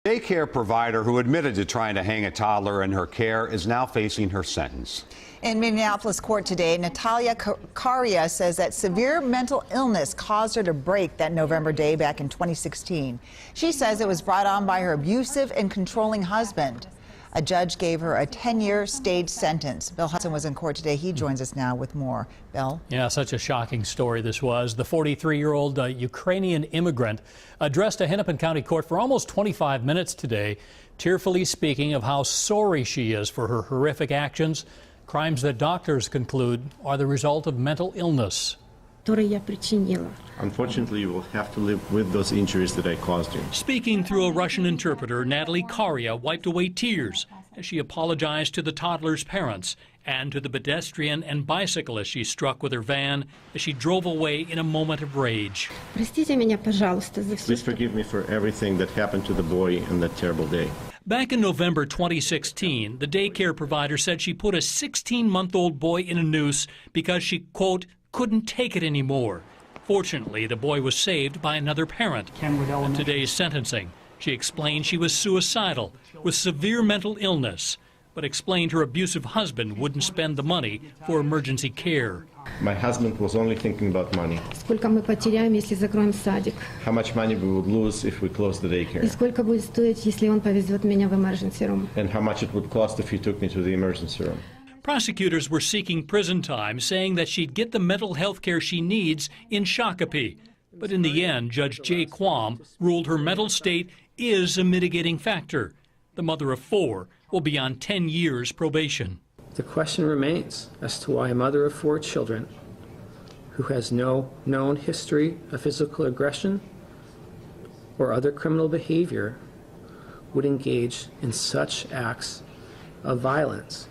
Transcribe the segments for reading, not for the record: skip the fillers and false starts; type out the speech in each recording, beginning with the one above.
Daycare provider who admitted to trying to hang a toddler in her care is now facing her sentence. In Minneapolis court today, Natalia Caria says that severe mental illness caused her to break that November day back in 2016. She says it was brought on by her abusive and controlling husband. A judge gave her a 10-year stage sentence. Bill Hudson was in court today. He joins us now with more. Bill? Yeah, such a shocking story this was. The 43-year-old Ukrainian immigrant addressed a Hennepin County court for almost 25 minutes today, tearfully speaking of how sorry she is for her horrific actions, crimes that doctors conclude are the result of mental illness. Unfortunately, you will have to live with those injuries that I caused you. Speaking through a Russian interpreter, Natalie Caria wiped away tears as she apologized to the toddler's parents and to the pedestrian and bicyclist she struck with her van as she drove away in a moment of rage. Please forgive me for everything that happened to the boy on that terrible day. Back in November 2016, the daycare provider said she put a 16-month-old boy in a noose because she, quote, couldn't take it anymore. Fortunately, the boy was saved by another parent. In today's sentencing, she explained she was suicidal with severe mental illness, but explained her abusive husband wouldn't spend the money for emergency care. My husband was only thinking about money. How much money we would lose if we closed the daycare. And how much it would cost if he took me to the emergency room. Prosecutors were seeking prison time, saying that she'd get the mental health care she needs in Shakopee. But in the end, Judge Jay Quam ruled her mental state is a mitigating factor. The mother of 4 will be on 10 years probation. The question remains as to why a mother of 4 children who has no known history of physical aggression or other criminal behavior would engage in such acts of violence.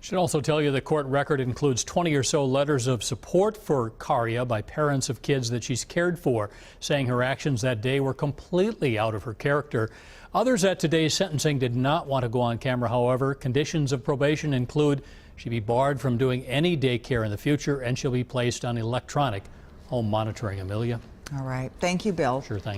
Should also tell you the court record includes 20 or so letters of support for Caria by parents of kids that she's cared for, saying her actions that day were completely out of her character. Others at today's sentencing did not want to go on camera, however. Conditions of probation include she'll be barred from doing any daycare in the future, and she'll be placed on electronic home monitoring. Amelia? All right. Thank you, Bill. Sure thing.